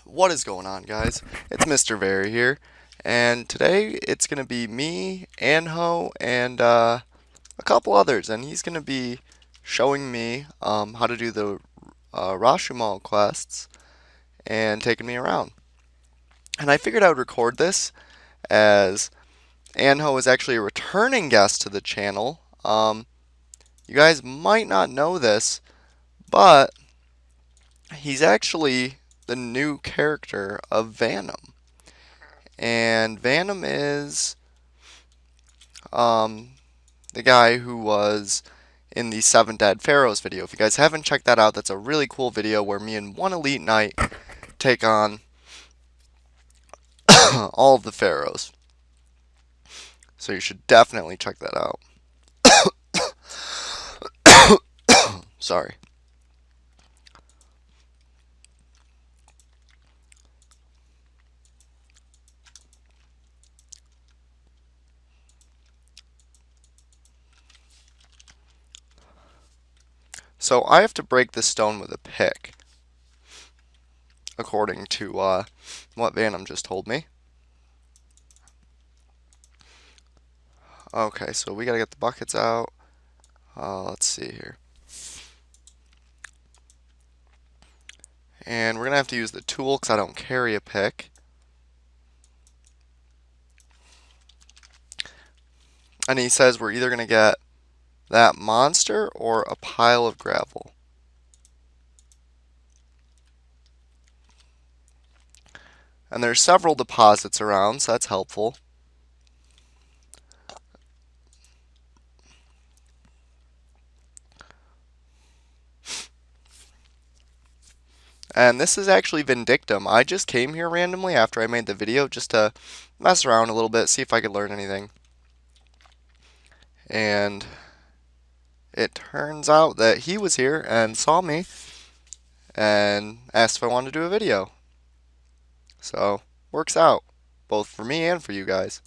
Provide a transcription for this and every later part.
What is going on, guys? It's MrVerry here, and today it's going to be me, Anjo, and a couple others, and he's going to be showing me how to do the Roshamuul quests and taking me around. And I figured I would record this as Anjo is actually a returning guest to the channel. You guys might not know this, but he's actually the new character of Vanum. And Vanum is um, the guy who was in the Seven Dead Pharaohs video. If you guys haven't checked that out, that's a really cool video where me and one elite knight take on all of the pharaohs. So you should definitely check that out. Sorry. So I have to break this stone with a pick, according to what Vanum just told me. Okay, so we gotta get the buckets out. Let's see here. And we're gonna have to use the tool because I don't carry a pick. And he says we're either gonna get that monster or a pile of gravel. And there's several deposits around, so that's helpful. And this is actually Vindictum. I just came here randomly after I made the video just to mess around a little bit, see if I could learn anything. And it turns out that he was here and saw me and asked if I wanted to do a video. So, works out, both for me and for you guys.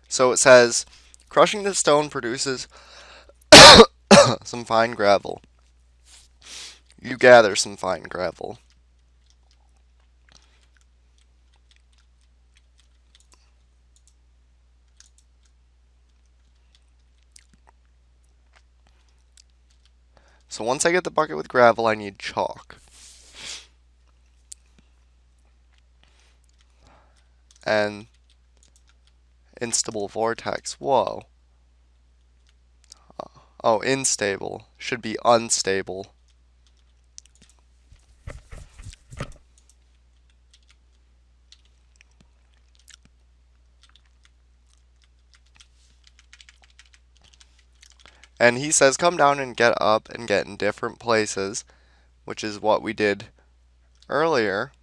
So it says, crushing the stone produces some fine gravel. You gather some fine gravel. So once I get the bucket with gravel, I need chalk. And instable vortex. Whoa. Oh, unstable. Should be unstable. And he says come down and get up and get in different places, which is what we did earlier.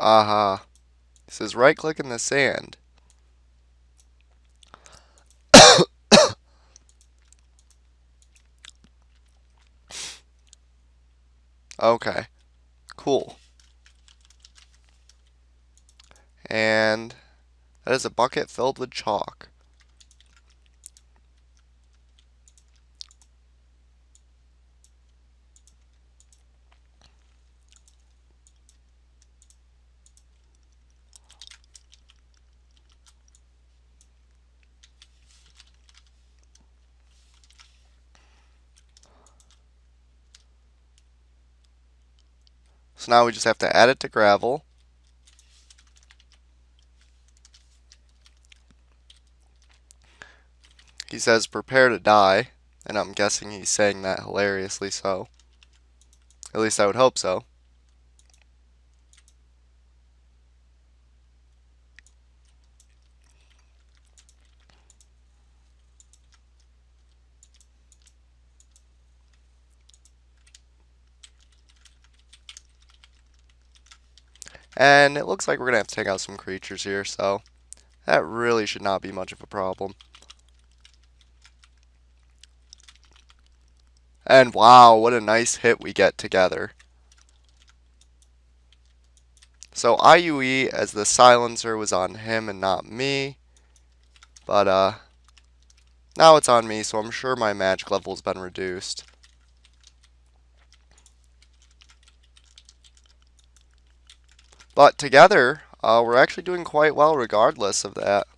Aha. He says right click in the sand. Okay. Cool. And that is a bucket filled with chalk. So now we just have to add it to gravel. He says prepare to die, and I'm guessing he's saying that hilariously so. At least I would hope so. And it looks like we're going to have to take out some creatures here, so that really should not be much of a problem. And wow, what a nice hit we get together. So IUE as the silencer was on him and not me. But now it's on me, so I'm sure my magic level has been reduced. But together, we're actually doing quite well regardless of that.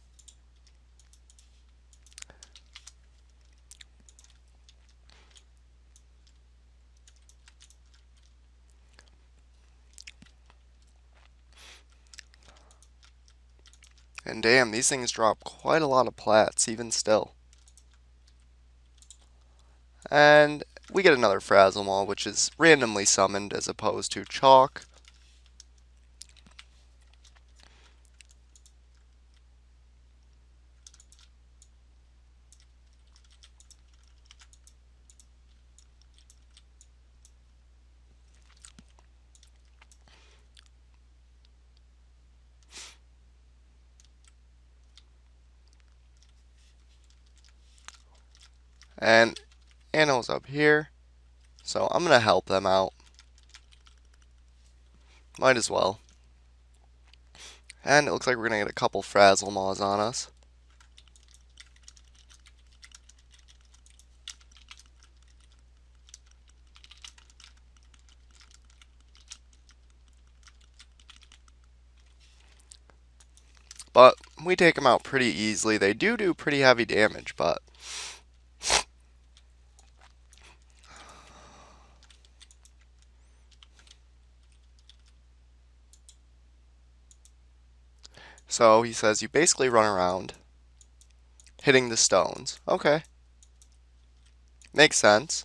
And damn, these things drop quite a lot of plats, even still. And we get another Frazzlemall, which is randomly summoned as opposed to chalk. And Anjo's up here, so I'm going to help them out. Might as well. And it looks like we're going to get a couple Frazzlemaws on us. But we take them out pretty easily. They do pretty heavy damage, but so he says you basically run around hitting the stones. Okay. Makes sense.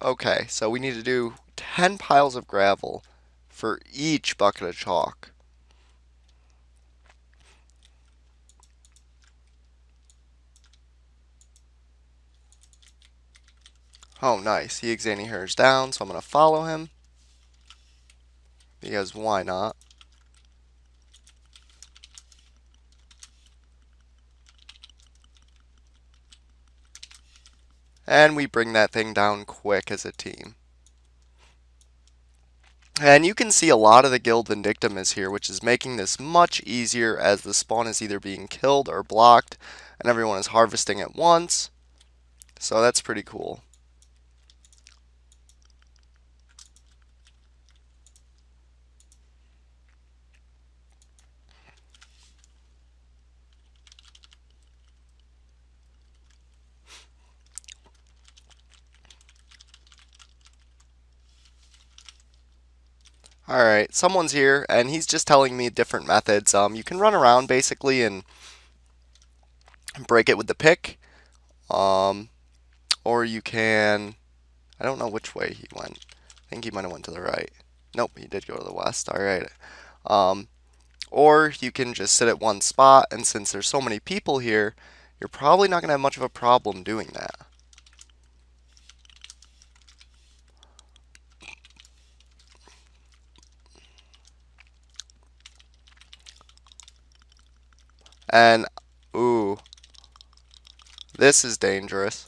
Okay, so we need to do 10 piles of gravel for each bucket of chalk. Oh, nice. He Exani hers down, so I'm going to follow him. Because why not? And we bring that thing down quick as a team. And you can see a lot of the Guild Vindictum is here, which is making this much easier as the spawn is either being killed or blocked, and everyone is harvesting at once. So that's pretty cool. Alright, someone's here, and he's just telling me different methods. You can run around, basically, and break it with the pick. Or you can... I don't know which way he went. I think he might have went to the right. Nope, he did go to the west. Alright. Or you can just sit at one spot, and since there's so many people here, you're probably not going to have much of a problem doing that. And, ooh, this is dangerous.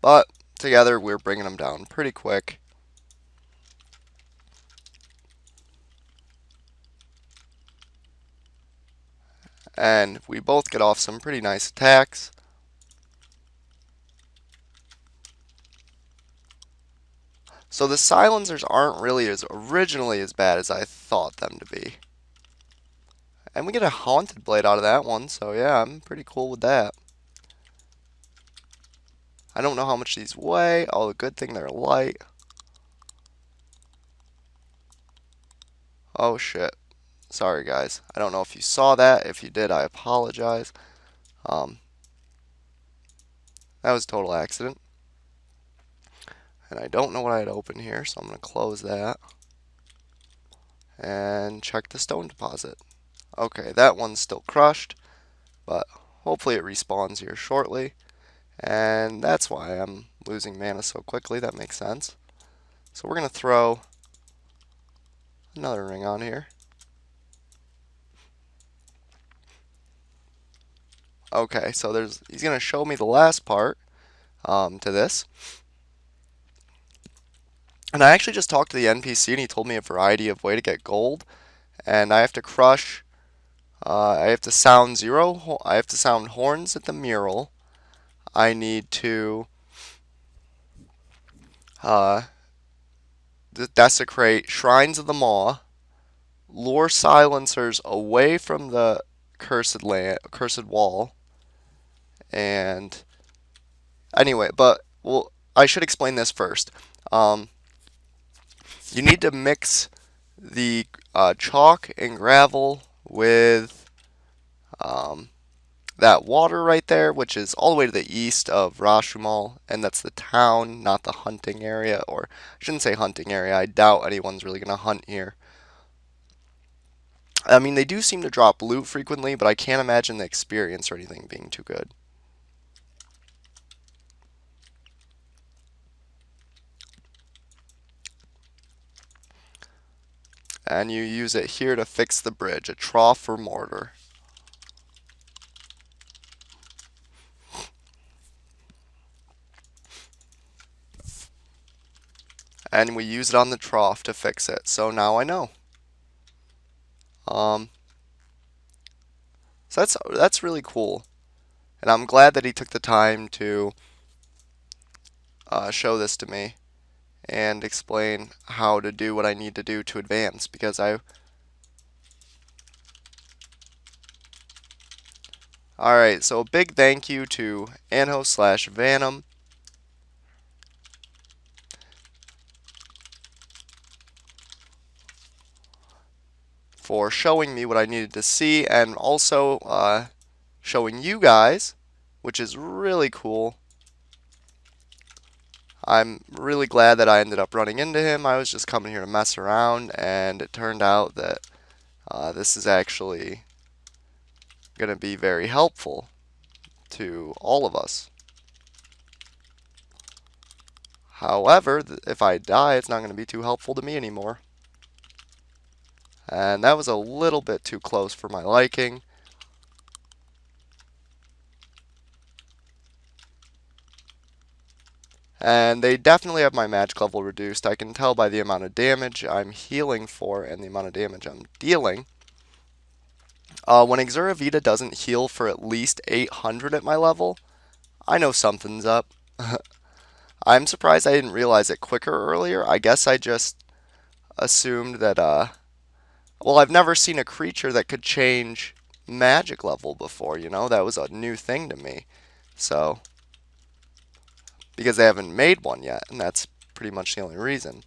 But together, we're bringing them down pretty quick. And we both get off some pretty nice attacks. So the silencers aren't really as originally as bad as I thought them to be. And we get a haunted blade out of that one, so yeah, I'm pretty cool with that. I don't know how much these weigh. Oh, the good thing they're light. Oh shit. Sorry guys. I don't know if you saw that. If you did, I apologize. That was a total accident. And I don't know what I had open here, so I'm going to close that. And check the stone deposit. Okay, that one's still crushed, but hopefully it respawns here shortly. And that's why I'm losing mana so quickly. That makes sense. So we're going to throw another ring on here. Okay, so he's going to show me the last part to this. And I actually just talked to the NPC and he told me a variety of way to get gold. And I have to crush, I have to sound I have to sound horns at the mural. I need to desecrate shrines of the maw, lure silencers away from the cursed wall, and anyway, but well, I should explain this first. You need to mix the chalk and gravel with that water right there, which is all the way to the east of Roshamuul, and that's the town, not the hunting area, or I shouldn't say hunting area. I doubt anyone's really going to hunt here. I mean, they do seem to drop loot frequently, but I can't imagine the experience or anything being too good. And you use it here to fix the bridge, a trough for mortar. And we use it on the trough to fix it, so now I know. So that's really cool, and I'm glad that he took the time to show this to me and explain how to do what I need to do to advance, because Alright, so a big thank you to Anjo/Vanum for showing me what I needed to see, and also showing you guys, which is really cool. I'm really glad that I ended up running into him. I was just coming here to mess around, and it turned out that this is actually going to be very helpful to all of us. However, if I die, it's not going to be too helpful to me anymore. And that was a little bit too close for my liking. And they definitely have my magic level reduced. I can tell by the amount of damage I'm healing for and the amount of damage I'm dealing. When Exuravita doesn't heal for at least 800 at my level, I know something's up. I'm surprised I didn't realize it quicker earlier. I guess I just assumed that, well, I've never seen a creature that could change magic level before, you know? That was a new thing to me. So, because they haven't made one yet, and that's pretty much the only reason.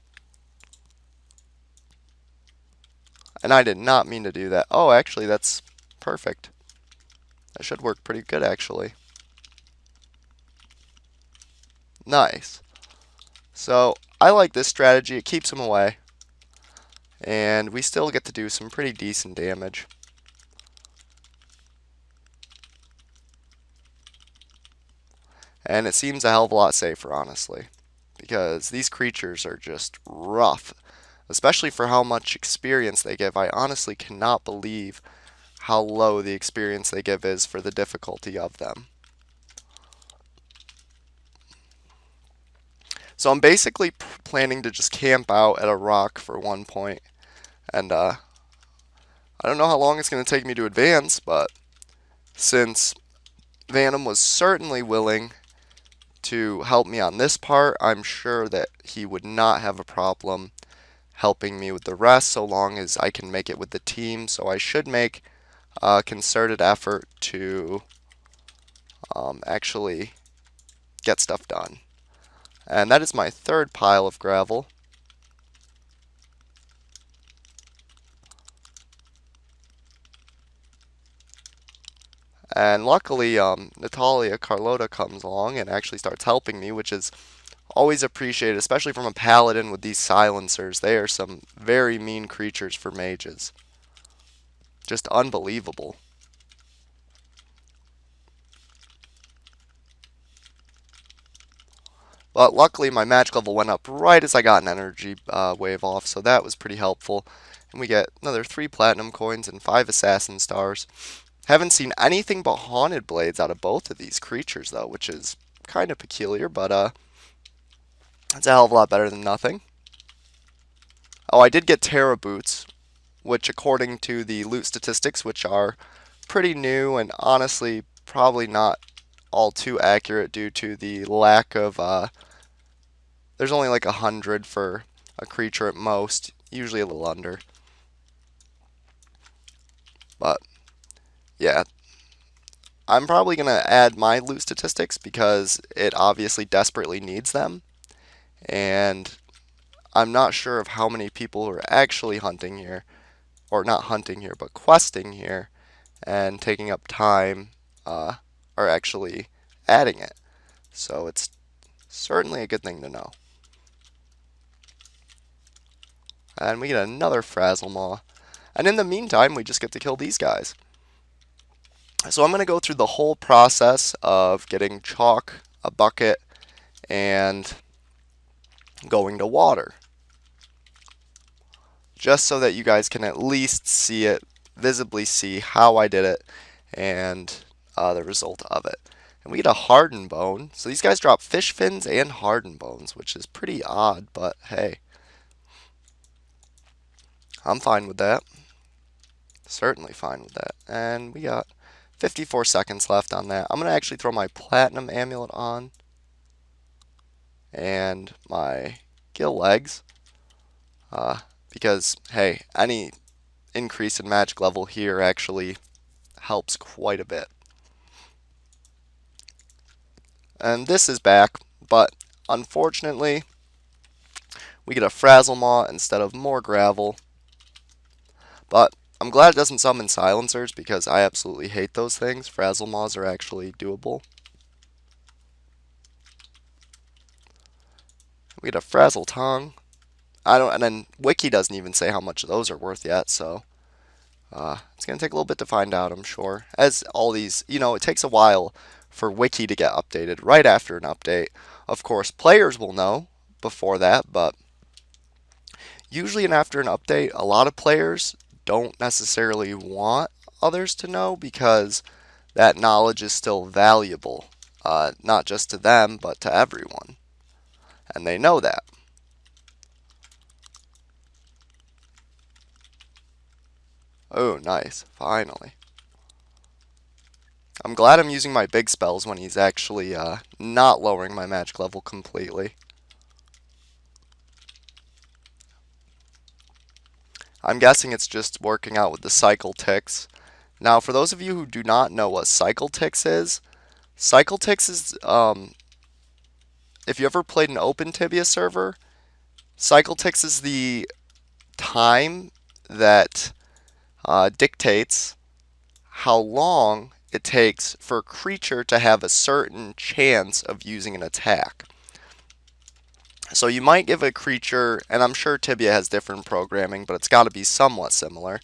And I did not mean to do that. Oh, actually, that's perfect. That should work pretty good, actually. Nice. So, I like this strategy. It keeps them away. And we still get to do some pretty decent damage. And it seems a hell of a lot safer, honestly. Because these creatures are just rough. Especially for how much experience they give. I honestly cannot believe how low the experience they give is for the difficulty of them. So I'm basically planning to just camp out at a rock for one point. And I don't know how long it's going to take me to advance, but since Vanum was certainly willing to help me on this part, I'm sure that he would not have a problem helping me with the rest so long as I can make it with the team. So I should make a concerted effort to actually get stuff done. And that is my third pile of gravel. And luckily, Natalia Carlota comes along and actually starts helping me, which is always appreciate it, especially from a paladin with these silencers. They are some very mean creatures for mages. Just unbelievable. But luckily my magic level went up right as I got an energy wave off, so that was pretty helpful. And we get another 3 platinum coins and 5 assassin stars. Haven't seen anything but haunted blades out of both of these creatures though, which is kind of peculiar, but it's a hell of a lot better than nothing. Oh, I did get Terra Boots, which according to the loot statistics, which are pretty new and honestly probably not all too accurate due to the lack of there's only like 100 for a creature at most, usually a little under. But yeah, I'm probably going to add my loot statistics because it obviously desperately needs them. And I'm not sure of how many people are actually hunting here, or not hunting here, but questing here and taking up time are actually adding it. So it's certainly a good thing to know. And we get another Frazzle Maw. And in the meantime, we just get to kill these guys. So I'm going to go through the whole process of getting chalk, a bucket, and going to water. Just so that you guys can at least see it, visibly see how I did it, and the result of it. And we get a hardened bone. So these guys drop fish fins and hardened bones, which is pretty odd, but hey. I'm fine with that. Certainly fine with that. And we got 54 seconds left on that. I'm going to actually throw my platinum amulet on. And my gill legs. Because, hey, any increase in magic level here actually helps quite a bit. And this is back, but unfortunately, we get a Frazzle Maw instead of more gravel. But I'm glad it doesn't summon silencers because I absolutely hate those things. Frazzle Maws are actually doable. We get a Frazzle Tongue. And then Wiki doesn't even say how much those are worth yet, so it's going to take a little bit to find out, I'm sure. As all these, it takes a while for Wiki to get updated right after an update. Of course, players will know before that, but usually and after an update, a lot of players don't necessarily want others to know because that knowledge is still valuable, not just to them, but to everyone. And they know that. Oh, nice. Finally. I'm glad I'm using my big spells when he's actually not lowering my magic level completely. I'm guessing it's just working out with the cycle ticks. Now, for those of you who do not know what cycle ticks is if you ever played an open Tibia server, cycle ticks is the time that dictates how long it takes for a creature to have a certain chance of using an attack. So you might give a creature, and I'm sure Tibia has different programming, but it's got to be somewhat similar.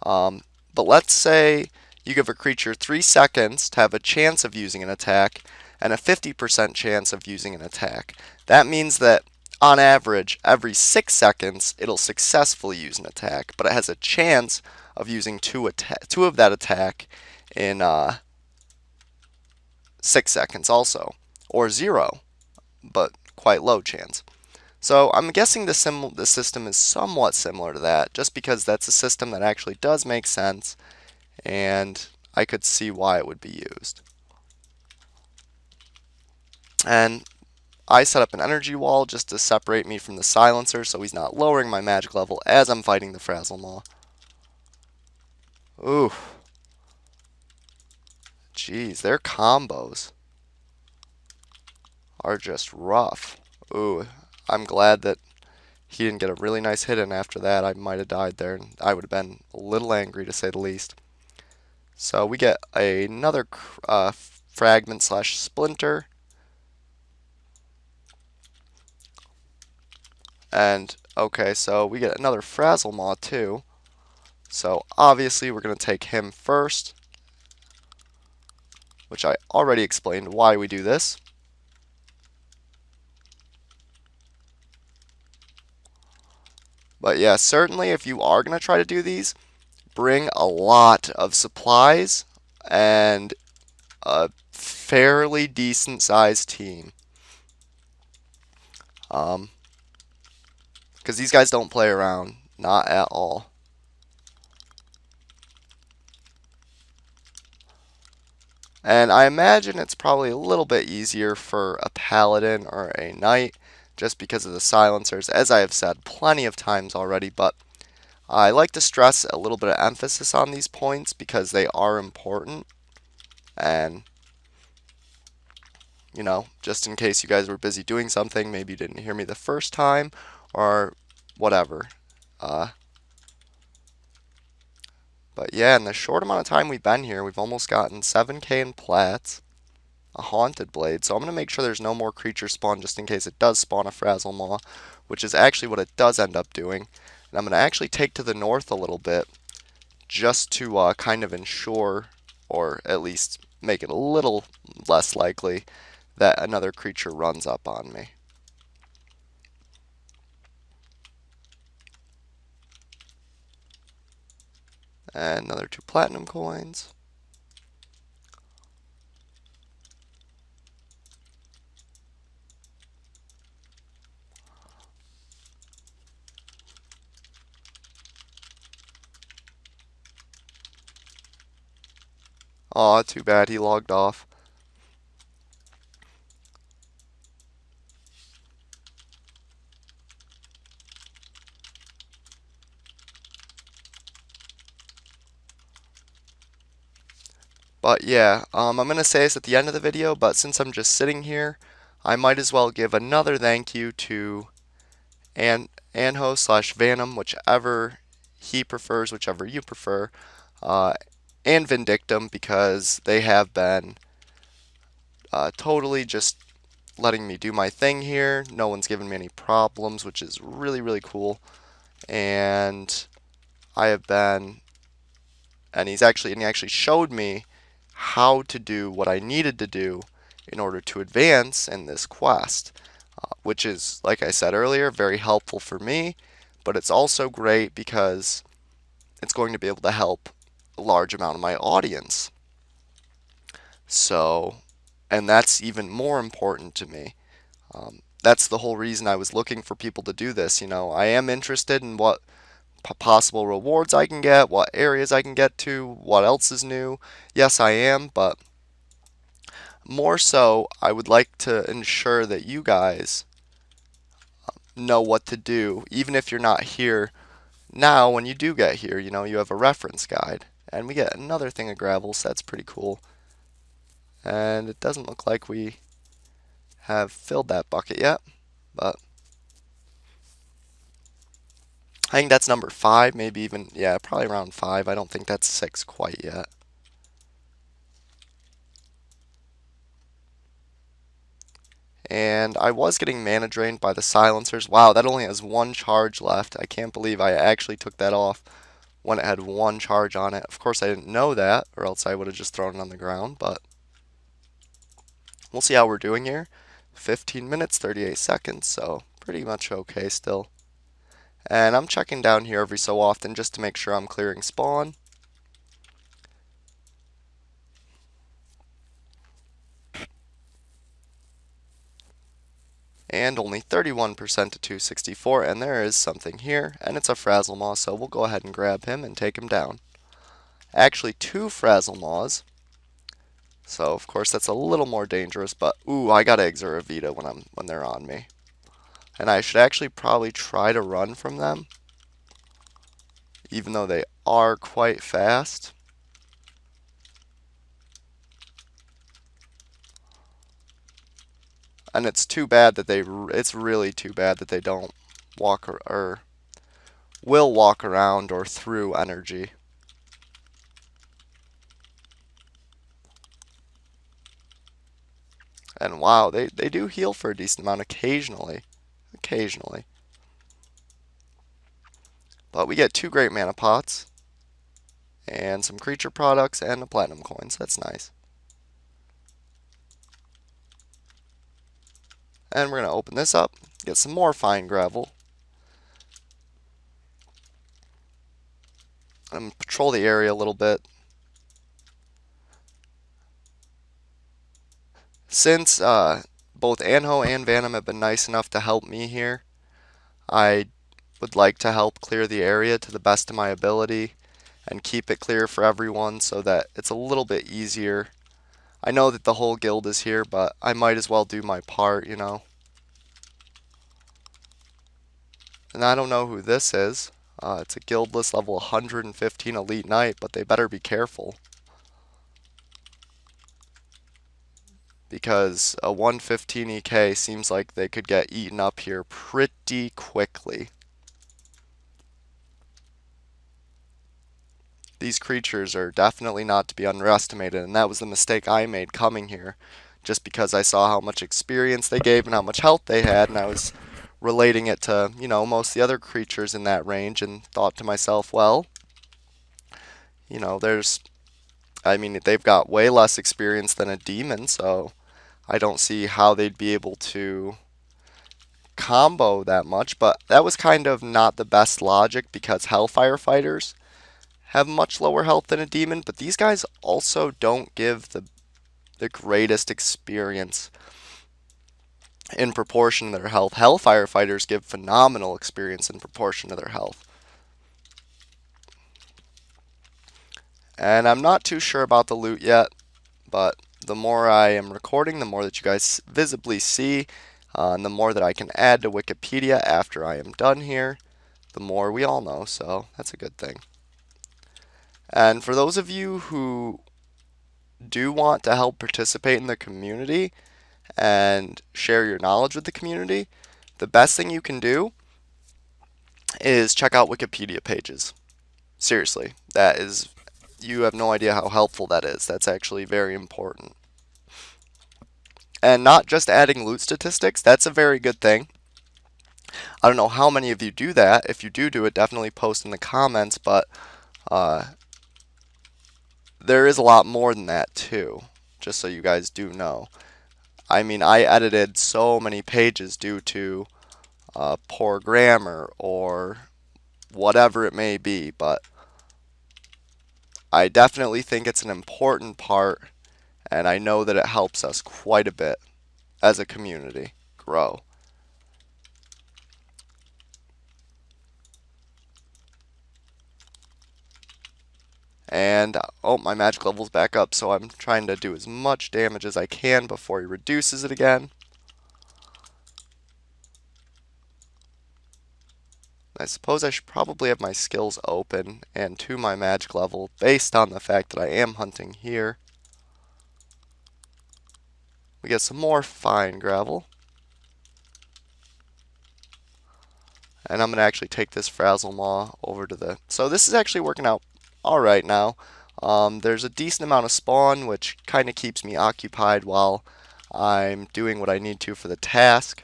But let's say you give a creature 3 seconds to have a chance of using an attack and a 50% chance of using an attack. That means that on average, every 6 seconds, it'll successfully use an attack, but it has a chance of using two of that attack in 6 seconds also, or 0, but quite low chance. So I'm guessing the system is somewhat similar to that, just because that's a system that actually does make sense, and I could see why it would be used. And I set up an energy wall just to separate me from the silencer so he's not lowering my magic level as I'm fighting the Frazzle Maw. Ooh. Jeez, their combos are just rough. Ooh, I'm glad that he didn't get a really nice hit in after that. I might have died there, and I would have been a little angry to say the least. So we get another fragment slash splinter. And, okay, so we get another Frazzlemaw too. So, obviously, we're going to take him first, which I already explained why we do this. But yeah, certainly if you are going to try to do these, bring a lot of supplies and a fairly decent sized team. Because these guys don't play around, not at all. And I imagine it's probably a little bit easier for a paladin or a knight just because of the silencers, as I have said plenty of times already, but I like to stress a little bit of emphasis on these points because they are important. And, you know, just in case you guys were busy doing something, maybe you didn't hear me the first time, or whatever. But yeah, in the short amount of time we've been here, we've almost gotten 7k in plats, a haunted blade, so I'm going to make sure there's no more creatures spawn just in case it does spawn a Frazzlemaw, which is actually what it does end up doing. And I'm going to actually take to the north a little bit, just to kind of ensure, or at least make it a little less likely, that another creature runs up on me. And another 2 platinum coins. Aw, too bad he logged off. But yeah, I'm going to say this at the end of the video, but since I'm just sitting here, I might as well give another thank you to Anjo slash Vanum, whichever he prefers, whichever you prefer, and Vindictum, because they have been totally just letting me do my thing here. No one's given me any problems, which is really, really cool. And I have been, and he actually showed me how to do what I needed to do in order to advance in this quest, which is, like I said earlier, very helpful for me, but it's also great because it's going to be able to help a large amount of my audience. So, and that's even more important to me. That's the whole reason I was looking for people to do this. You know, I am interested in what possible rewards I can get, what areas I can get to, what else is new. Yes, I am, but more so, I would like to ensure that you guys know what to do, even if you're not here now. When you do get here, you know, you have a reference guide. And we get another thing of gravel, so that's pretty cool. And it doesn't look like we have filled that bucket yet, but I think that's number 5, maybe even, yeah, probably around 5. I don't think that's 6 quite yet. And I was getting mana drained by the silencers. Wow, that only has 1 charge left. I can't believe I actually took that off when it had 1 charge on it. Of course, I didn't know that, or else I would have just thrown it on the ground, but we'll see how we're doing here. 15 minutes, 38 seconds, so pretty much okay still. And I'm checking down here every so often just to make sure I'm clearing spawn. And only 31% to 264, and there is something here, and it's a Frazzlemaw, so we'll go ahead and grab him and take him down. Actually, 2 Frazzlemaws, so of course that's a little more dangerous, but ooh, I gotta exert a Vita when they're on me. And I should actually probably try to run from them, even though they are quite fast. And it's too bad that it's really too bad that they don't walk or will walk around or through energy. And wow, they do heal for a decent amount occasionally. Occasionally. But we get 2 great mana pots, and some creature products, and a platinum coin, so that's nice. And we're going to open this up, get some more fine gravel, and patrol the area a little bit. Since both Anjo and Vanum have been nice enough to help me here, I would like to help clear the area to the best of my ability and keep it clear for everyone so that it's a little bit easier. I know that the whole guild is here, but I might as well do my part, you know. And I don't know who this is. It's a guildless level 115 elite knight, but they better be careful, because a 115 EK seems like they could get eaten up here pretty quickly. These creatures are definitely not to be underestimated, and that was the mistake I made coming here, just because I saw how much experience they gave and how much health they had, and I was relating it to, you know, most of the other creatures in that range, and thought to myself, well, you know, they've got way less experience than a demon, so I don't see how they'd be able to combo that much. But that was kind of not the best logic, because Hellfire fighters have much lower health than a demon, but these guys also don't give the greatest experience in proportion to their health. Hellfire fighters give phenomenal experience in proportion to their health. And I'm not too sure about the loot yet, but the more I am recording, the more that you guys visibly see, and the more that I can add to Wikipedia after I am done here, the more we all know, so that's a good thing. And for those of you who do want to help participate in the community and share your knowledge with the community, the best thing you can do is check out Wikipedia pages. Seriously, you have no idea how helpful that is. That's actually very important. And not just adding loot statistics, that's a very good thing. I don't know how many of you do that. If you do it, definitely post in the comments, but there is a lot more than that too, just so you guys do know. I mean, I edited so many pages due to poor grammar or whatever it may be, but I definitely think it's an important part, and I know that it helps us quite a bit as a community grow. And, oh, my magic level's back up, so I'm trying to do as much damage as I can before he reduces it again. I suppose I should probably have my skills open and to my magic level based on the fact that I am hunting here. We get some more fine gravel. And I'm going to actually take this Frazzle Maw over to the... So this is actually working out alright now. There's a decent amount of spawn, which kind of keeps me occupied while I'm doing what I need to for the task.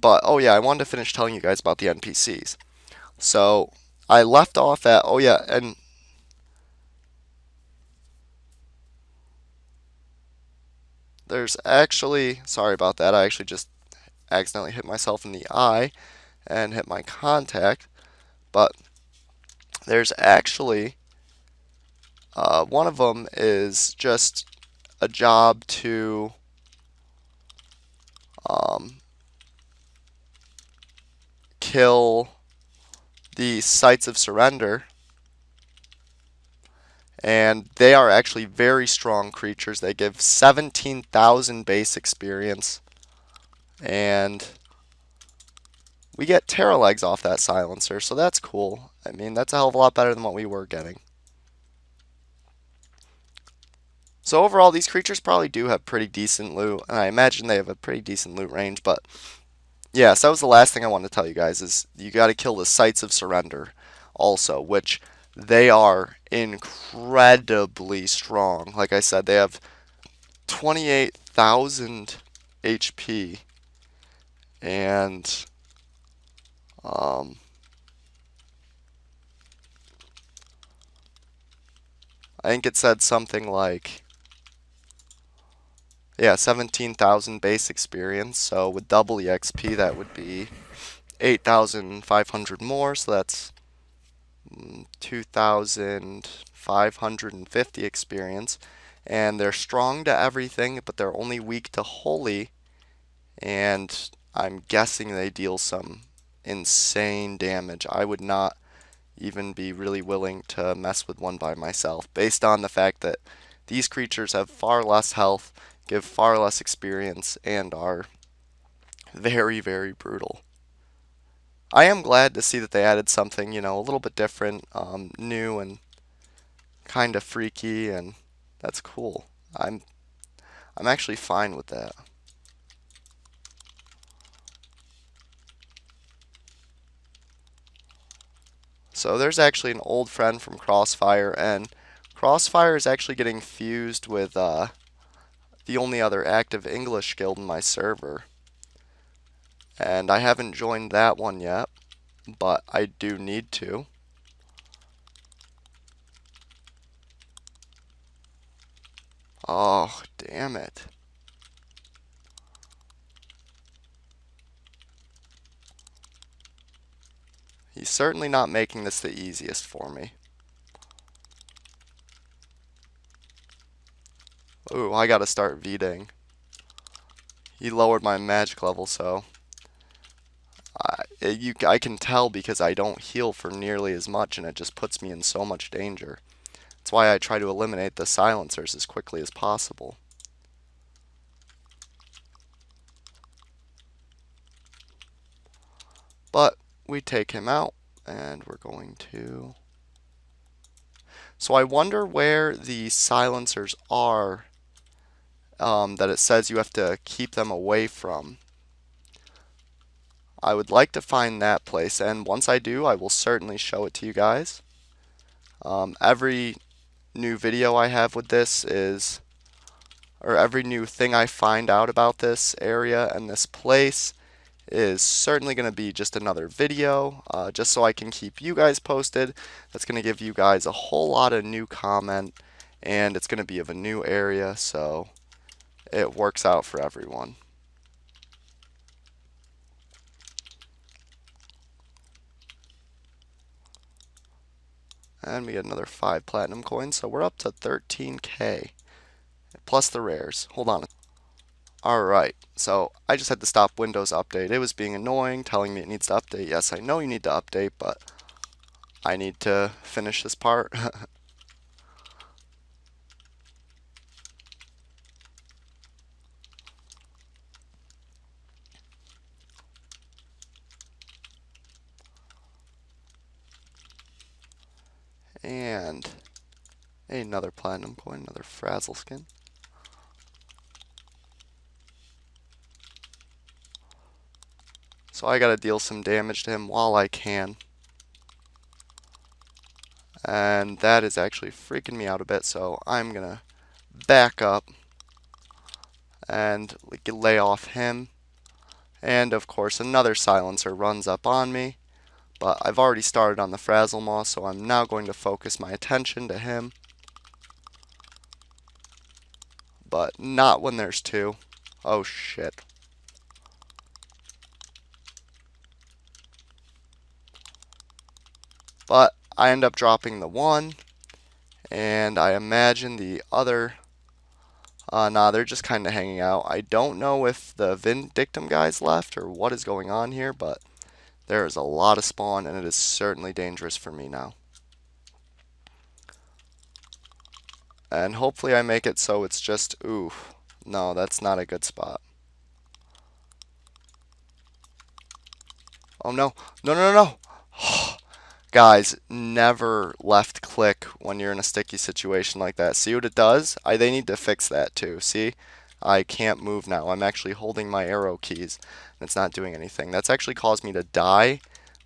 But, oh yeah, I wanted to finish telling you guys about the NPCs. So, I left off at... Oh yeah, and... There's actually... Sorry about that, I actually just accidentally hit myself in the eye and hit my contact. But there's actually... one of them is just a job to... kill the Sites of Surrender, and they are actually very strong creatures. They give 17,000 base experience, and we get Terra legs off that silencer, so that's cool. I mean, that's a hell of a lot better than what we were getting. So overall, these creatures probably do have pretty decent loot, and I imagine they have a pretty decent loot range, but yeah, so that was the last thing I wanted to tell you guys, is you got to kill the Sites of Surrender also, which they are incredibly strong. Like I said, they have 28,000 HP, and Um, I think it said something like, yeah, 17,000 base experience. So with double EXP, that would be 8,500 more. So that's 2,550 experience. And they're strong to everything, but they're only weak to holy. And I'm guessing they deal some insane damage. I would not even be really willing to mess with one by myself, based on the fact that these creatures have far less health, give far less experience, and are very, very brutal. I am glad to see that they added something, a little bit different, new, and kind of freaky, and that's cool. I'm actually fine with that. So there's actually an old friend from Crossfire, and Crossfire is actually getting fused with the only other active English guild in my server. And I haven't joined that one yet, but I do need to. Oh, damn it. He's certainly not making this the easiest for me. Ooh, I gotta start V'ing. He lowered my magic level, so I can tell because I don't heal for nearly as much, and it just puts me in so much danger. That's why I try to eliminate the silencers as quickly as possible. But we take him out, and we're going to... So I wonder where the silencers are that it says you have to keep them away from. I would like to find that place, and once I do, I will certainly show it to you guys. Every new video I have with this is, or every new thing I find out about this area and this place is certainly going to be just another video, just so I can keep you guys posted. That's going to give you guys a whole lot of new comment, and it's going to be of a new area, so it works out for everyone. And we get another 5 platinum coins, so we're up to 13k. Plus the rares. Hold on. Alright, so I just had to stop Windows Update. It was being annoying, telling me it needs to update. Yes, I know you need to update, but I need to finish this part. And another platinum coin, another Frazzle skin. So I gotta deal some damage to him while I can. And that is actually freaking me out a bit, so I'm gonna back up and lay off him. And of course another silencer runs up on me. But I've already started on the Frazzle Moss, so I'm now going to focus my attention to him. But not when there's two. Oh shit. But I end up dropping the one, and I imagine the other... nah, they're just kind of hanging out. I don't know if the Vindictum guy's left or what is going on here, but there is a lot of spawn, and it is certainly dangerous for me now. And hopefully I make it so it's just... Ooh, no, that's not a good spot. Oh no, no, no, no, no! Guys, never left click when you're in a sticky situation like that. See what it does? They need to fix that too. See? I can't move now. I'm actually holding my arrow keys, and it's not doing anything. That's actually caused me to die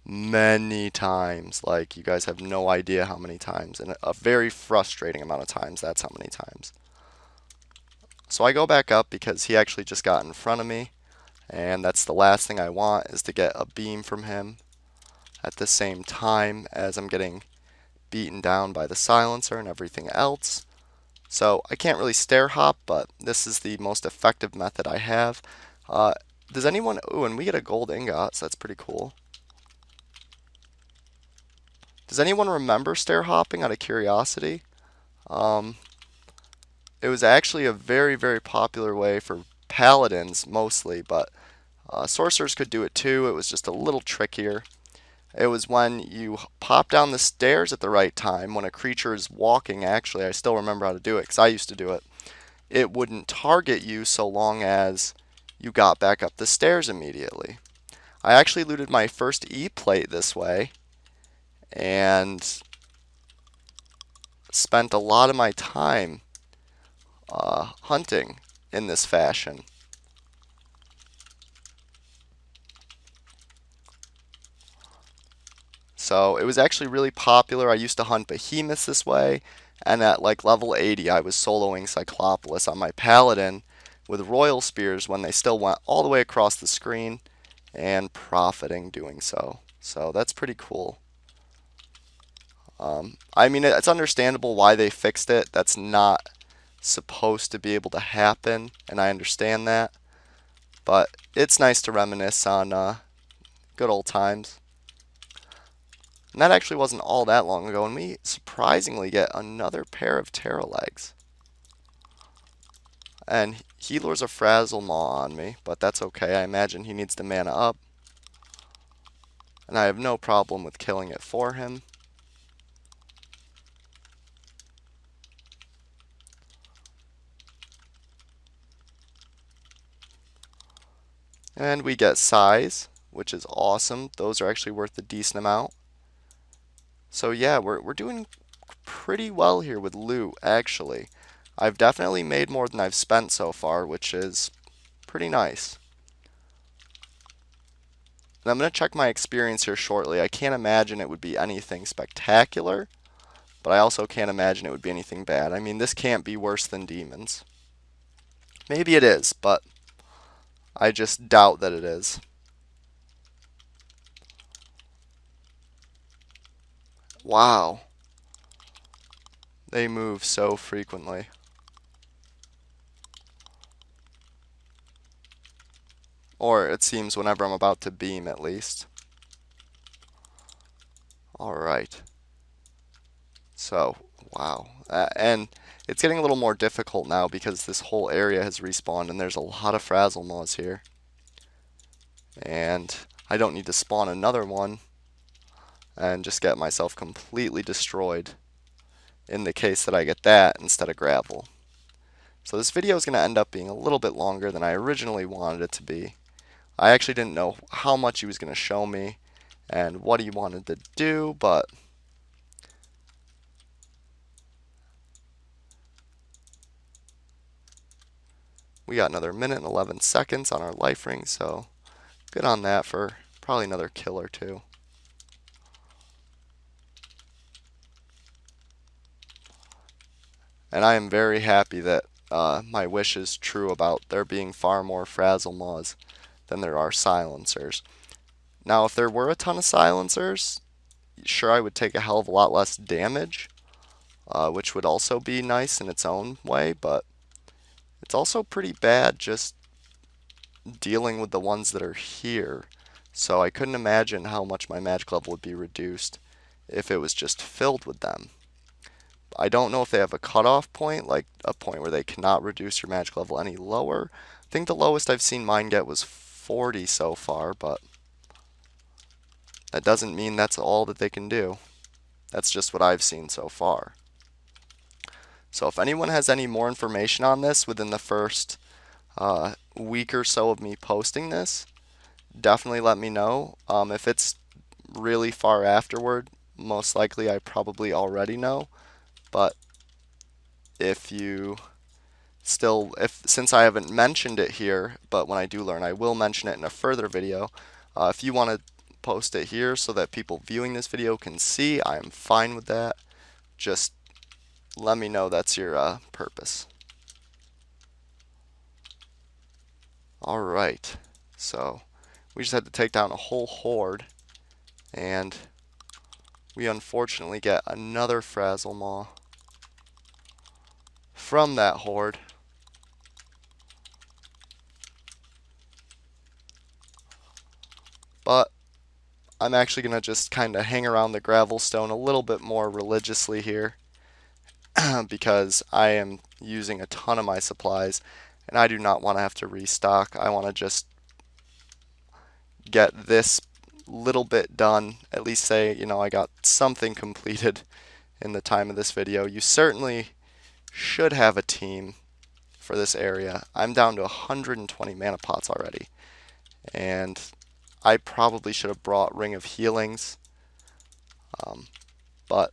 many times. Like, you guys have no idea how many times. And a very frustrating amount of times. That's how many times. So I go back up because he actually just got in front of me. And that's the last thing I want, is to get a beam from him. at the same time as I'm getting beaten down by the silencer and everything else. So I can't really stair hop, but this is the most effective method I have. Does anyone... Ooh, and we get a gold ingot, so that's pretty cool. Does anyone remember stair hopping out of curiosity? It was actually a very, very popular way for paladins mostly, but sorcerers could do it too. It was just a little trickier. It was when you pop down the stairs at the right time, when a creature is walking, actually, I still remember how to do it because I used to do it. It wouldn't target you so long as you got back up the stairs immediately. I actually looted my first E-plate this way and spent a lot of my time hunting in this fashion. So it was actually really popular. I used to hunt behemoths this way, and at like level 80 I was soloing Cyclopolis on my paladin with royal spears when they still went all the way across the screen, and profiting doing so. So that's pretty cool. I mean, it's understandable why they fixed it. That's not supposed to be able to happen, and I understand that. But it's nice to reminisce on good old times. And that actually wasn't all that long ago, and we surprisingly get another pair of Terra legs. And he lures a Frazzle Maw on me, but that's okay. I imagine he needs to mana up. And I have no problem with killing it for him. And we get size, which is awesome. Those are actually worth a decent amount. So yeah, we're doing pretty well here with loot, actually. I've definitely made more than I've spent so far, which is pretty nice. And I'm going to check my experience here shortly. I can't imagine it would be anything spectacular, but I also can't imagine it would be anything bad. I mean, this can't be worse than demons. Maybe it is, but I just doubt that it is. Wow. They move so frequently. Or it seems whenever I'm about to beam, at least. Alright. So, wow. And it's getting a little more difficult now because this whole area has respawned and there's a lot of Frazzle Maws here. And I don't need to spawn another one and just get myself completely destroyed in the case that I get that instead of gravel. So this video is going to end up being a little bit longer than I originally wanted it to be. I actually didn't know how much he was going to show me and what he wanted to do, but we got another minute and 11 seconds on our life ring, so good on that for probably another kill or two. And I am very happy that my wish is true about there being far more Frazzle Maws than there are silencers. Now, if there were a ton of silencers, sure, I would take a hell of a lot less damage, which would also be nice in its own way, but it's also pretty bad just dealing with the ones that are here. So I couldn't imagine how much my magic level would be reduced if it was just filled with them. I don't know if they have a cutoff point, like a point where they cannot reduce your magic level any lower. I think the lowest I've seen mine get was 40 so far, but that doesn't mean that's all that they can do. That's just what I've seen so far. So if anyone has any more information on this within the first week or so of me posting this, definitely let me know. If it's really far afterward, most likely I probably already know. But if you still, since I haven't mentioned it here, but when I do learn, I will mention it in a further video. If you want to post it here so that people viewing this video can see, I am fine with that. Just let me know that's your purpose. Alright, so we just had to take down a whole horde And we unfortunately get another Frazzle Maw from that horde. But I'm actually going to just kind of hang around the gravel stone a little bit more religiously here because I am using a ton of my supplies and I do not want to have to restock. I want to just get this little bit done, at least say, I got something completed in the time of this video. You certainly should have a team for this area. I'm down to 120 mana pots already, and I probably should have brought Ring of Healings, but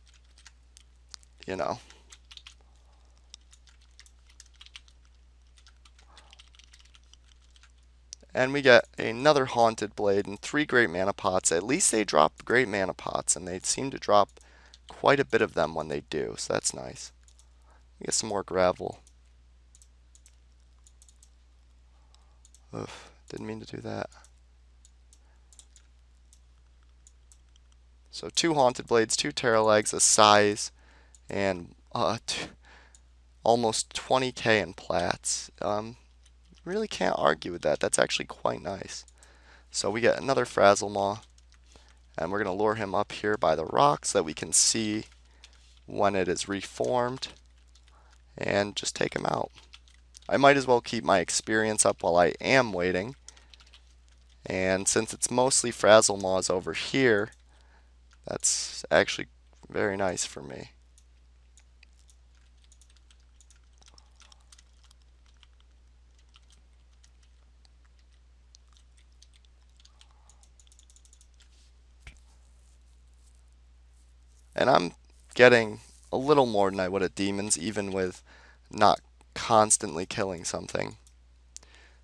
and we get another Haunted Blade and 3 Great Mana Pots. At least they drop Great Mana Pots, and they seem to drop quite a bit of them when they do, so that's nice. We get some more gravel. Oof, didn't mean to do that. So 2 Haunted Blades, 2 Terra Legs, a Size, and almost 20k in plats. Really can't argue with that. That's actually quite nice. So we get another Frazzle Maw, and we're going to lure him up here by the rock so that we can see when it is reformed and just take him out. I might as well keep my experience up while I am waiting, and since it's mostly Frazzle Maws over here, that's actually very nice for me. And I'm getting a little more than I would at demons, even with not constantly killing something.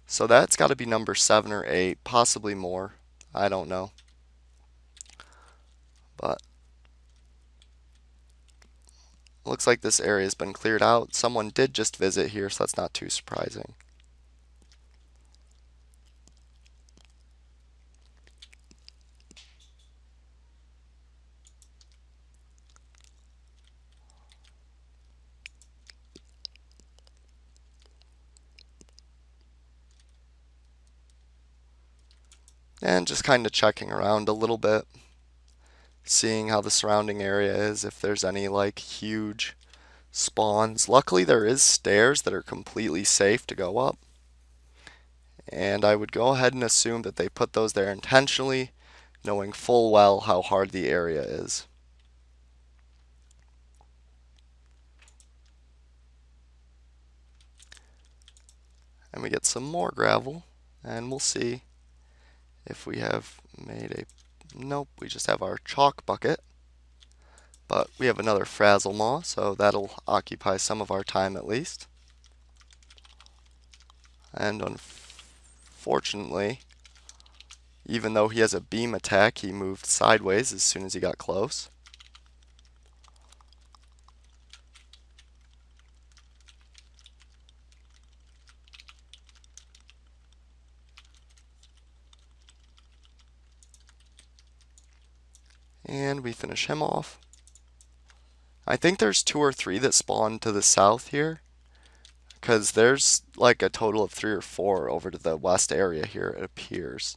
So that's got to be number 7 or 8, possibly more. I don't know. But looks like this area has been cleared out. Someone did just visit here, so that's not too surprising. And just kind of checking around a little bit, seeing how the surrounding area is, if there's any like huge spawns. Luckily there is stairs that are completely safe to go up, and I would go ahead and assume that they put those there intentionally, knowing full well how hard the area is. And we get some more gravel, and we'll see if we have made a... Nope, we just have our chalk bucket. But we have another Frazzle Maw, so that'll occupy some of our time at least. And unfortunately, even though he has a beam attack, he moved sideways as soon as he got close. And we finish him off. I think there's 2 or 3 that spawn to the south here, because there's like a total of 3 or 4 over to the west area here, it appears.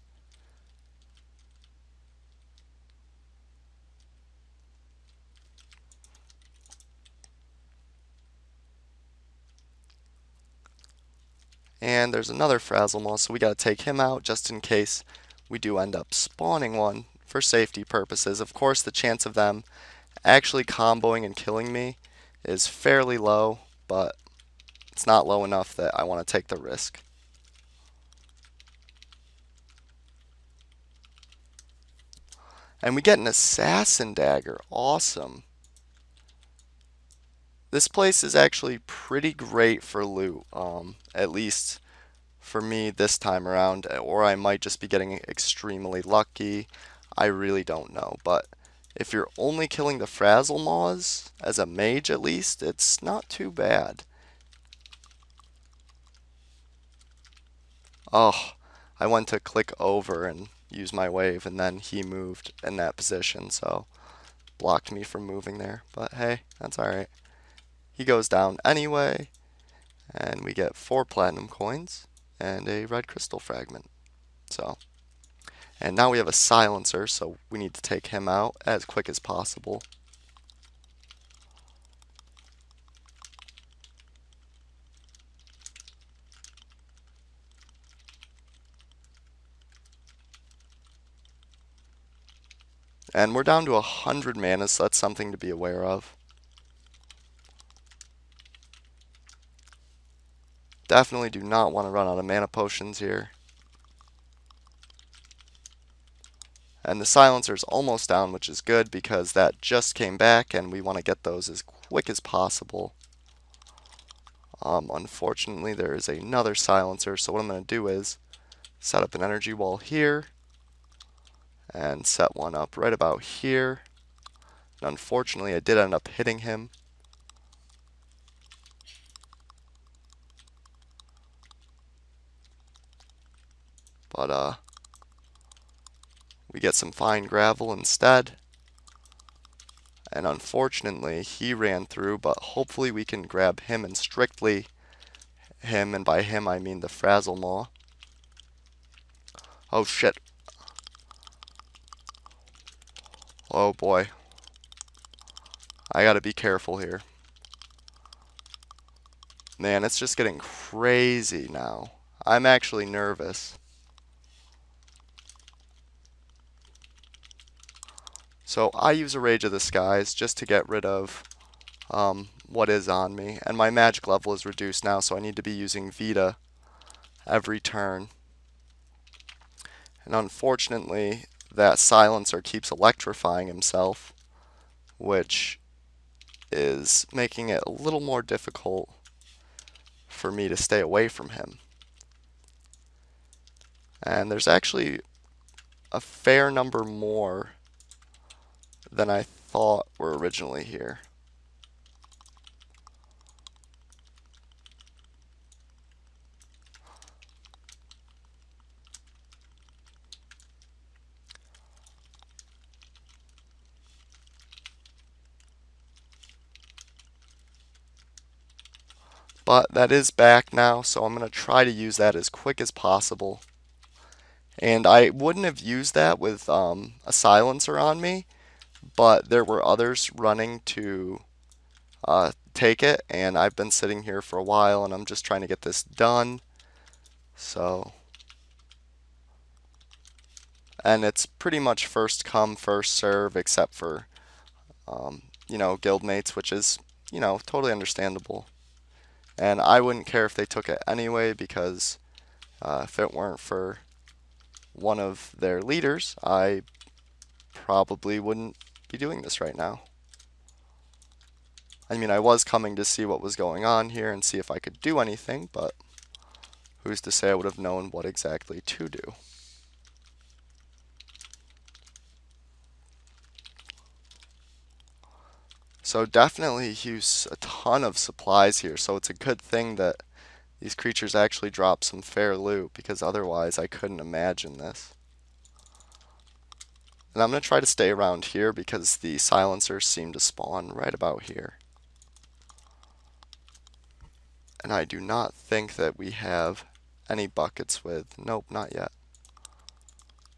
And there's another Frazzle Maw, so we gotta take him out just in case we do end up spawning one for safety purposes. Of course, the chance of them actually comboing and killing me is fairly low, but it's not low enough that I want to take the risk. And we get an Assassin Dagger. Awesome. This place is actually pretty great for loot, at least for me this time around, or I might just be getting extremely lucky. I really don't know, but if you're only killing the Frazzle Maws, as a mage at least, it's not too bad. Oh, I went to click over and use my wave, and then he moved in that position, so blocked me from moving there. But hey, that's alright. He goes down anyway, and we get 4 platinum coins and a red crystal fragment. So, and now we have a silencer, so we need to take him out as quick as possible. And we're down to 100 mana, so that's something to be aware of. Definitely do not want to run out of mana potions here. And the silencer's almost down, which is good because that just came back and we want to get those as quick as possible. Unfortunately, there is another silencer, so what I'm going to do is set up an energy wall here and set one up right about here. And unfortunately, I did end up hitting him. But we get some fine gravel instead. And unfortunately, he ran through, but hopefully we can grab him, and strictly him, and by him I mean the Frazzlemaw. Oh shit. Oh boy. I gotta be careful here. Man, it's just getting crazy now. I'm actually nervous. So I use a Rage of the Skies just to get rid of what is on me. And my magic level is reduced now, so I need to be using Vita every turn. And unfortunately, that silencer keeps electrifying himself, which is making it a little more difficult for me to stay away from him. And there's actually a fair number more than I thought were originally here. But that is back now, so I'm going to try to use that as quick as possible. And I wouldn't have used that with a silencer on me, but there were others running to take it, and I've been sitting here for a while, and I'm just trying to get this done. So, and it's pretty much first come, first serve, except for, guildmates, which is, totally understandable. And I wouldn't care if they took it anyway, because if it weren't for one of their leaders, I probably wouldn't be doing this right now. I mean, I was coming to see what was going on here and see if I could do anything, but who's to say I would have known what exactly to do. So definitely use a ton of supplies here, so it's a good thing that these creatures actually drop some fair loot, because otherwise I couldn't imagine this. And I'm going to try to stay around here because the silencers seem to spawn right about here. And I do not think that we have any buckets with, nope, not yet.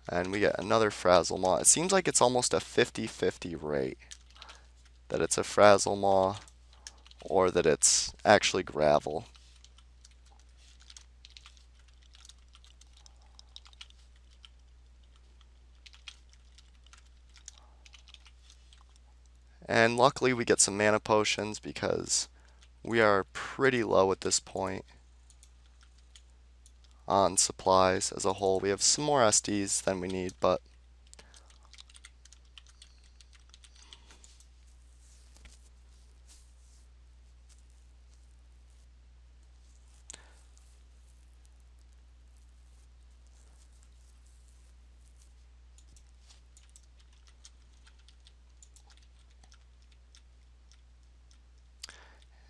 And we get another Frazzlemaw. It seems like it's almost a 50-50 rate. That it's a Frazzlemaw or that it's actually gravel. And luckily we get some mana potions because we are pretty low at this point on supplies as a whole. We have some more SDs than we need, but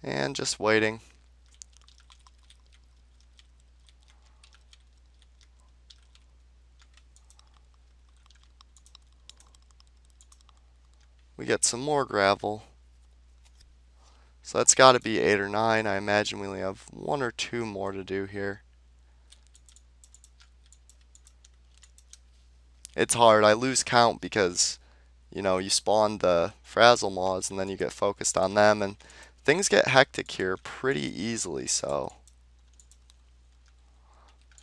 and just waiting. get some more gravel. So that's got to be 8 or 9. I imagine we only have 1 or 2 more to do here. It's hard. I lose count because, you know, you spawn the frazzle maws and then you get focused on them, and things get hectic here pretty easily, so.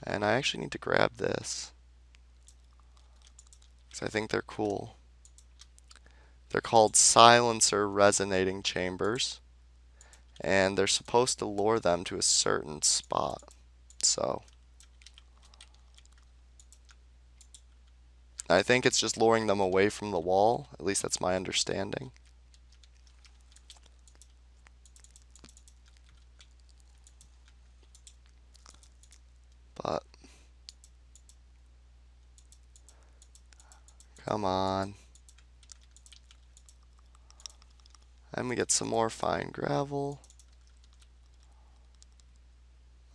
And I actually need to grab this, because I think they're cool. They're called silencer resonating chambers, and they're supposed to lure them to a certain spot. So I think it's just luring them away from the wall. At least that's my understanding. But come on. And we get some more fine gravel.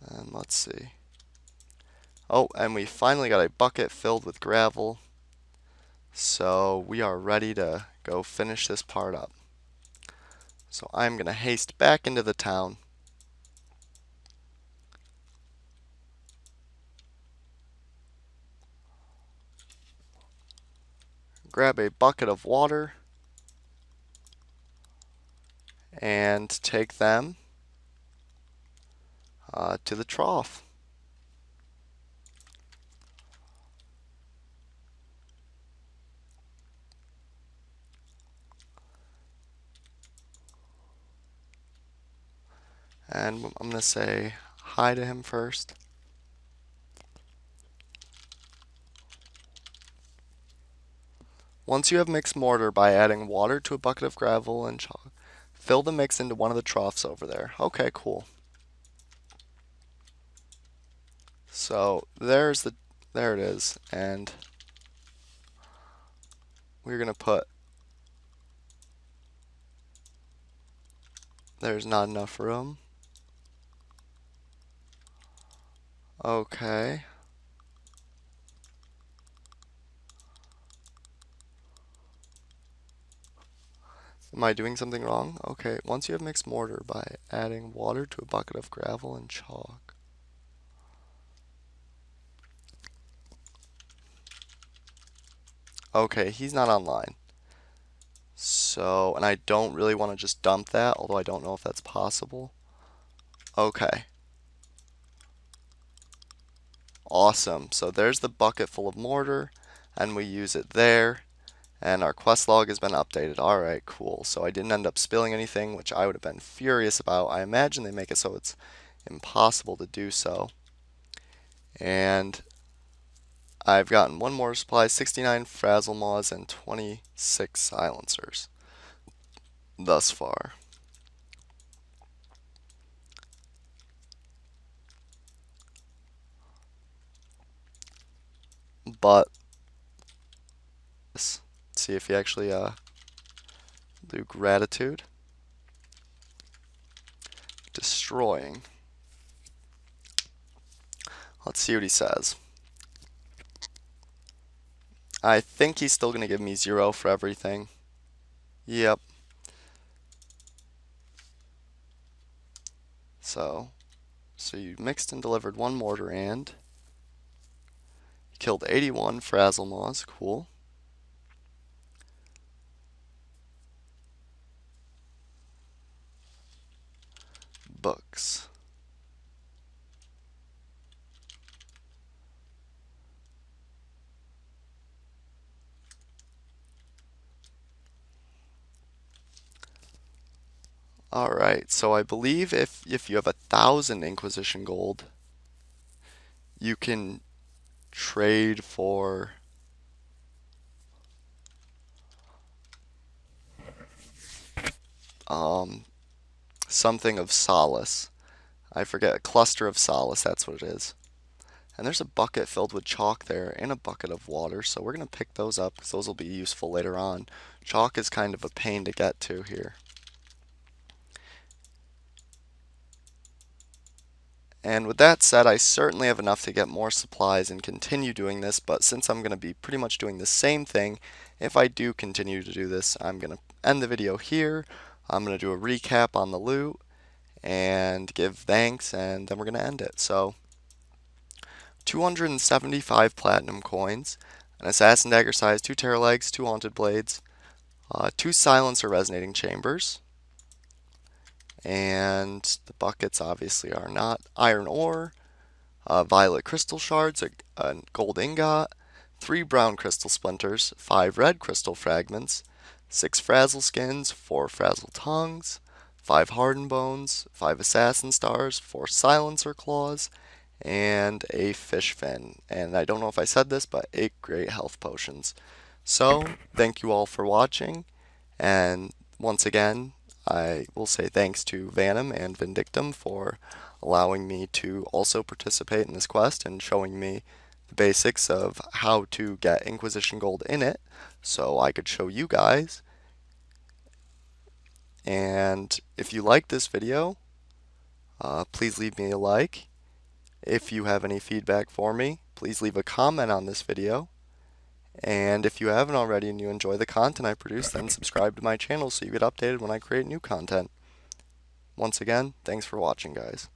And let's see. Oh, and we finally got a bucket filled with gravel. So we are ready to go finish this part up. So I'm going to haste back into the town. Grab a bucket of water and take them to the trough. And I'm going to say hi to him first. Once you have mixed mortar by adding water to a bucket of gravel and chalk, fill the mix into one of the troughs over there. Okay, cool. So there it is, and we're gonna put, there's not enough room. Okay. Am I doing something wrong? Okay, once you have mixed mortar by adding water to a bucket of gravel and chalk. Okay, he's not online. So, and I don't really want to just dump that, although I don't know if that's possible. Okay. Awesome. So there's the bucket full of mortar, and we use it there. And our quest log has been updated. Alright, cool. So I didn't end up spilling anything, which I would have been furious about. I imagine they make it so it's impossible to do so. And I've gotten 1 more supply, 69 frazzle maws, and 26 silencers thus far. But let's see if you actually do gratitude. Destroying. Let's see what he says. I think he's still going to give me 0 for everything. Yep. So you mixed and delivered 1 mortar and you killed 81 frazzle maws. Cool. Books. Alright, so I believe if you have 1,000 Inquisition gold, you can trade for something of solace. I forget, a cluster of solace, that's what it is. And there's a bucket filled with chalk there and a bucket of water, so we're going to pick those up because those will be useful later on. Chalk is kind of a pain to get to here. And with that said, I certainly have enough to get more supplies and continue doing this, but since I'm going to be pretty much doing the same thing, if I do continue to do this, I'm going to end the video here. I'm going to do a recap on the loot and give thanks, and then we're going to end it. So, 275 platinum coins, an assassin dagger size, 2 terra legs, 2 haunted blades, 2 silencer resonating chambers, and the buckets obviously are not iron ore, violet crystal shards, a gold ingot, 3 brown crystal splinters, 5 red crystal fragments, 6 frazzle skins, 4 frazzle tongues, 5 hardened bones, 5 assassin stars, 4 silencer claws, and a fish fin. And I don't know if I said this, but 8 great health potions. So, thank you all for watching, and once again, I will say thanks to Vanum and Vindictum for allowing me to also participate in this quest and showing me the basics of how to get Inquisition Gold in it, so I could show you guys. And if you like this video, please leave me a like. If you have any feedback for me, please leave a comment on this video. And if you haven't already and you enjoy the content I produce, then subscribe to my channel so you get updated when I create new content. Once again, thanks for watching, guys.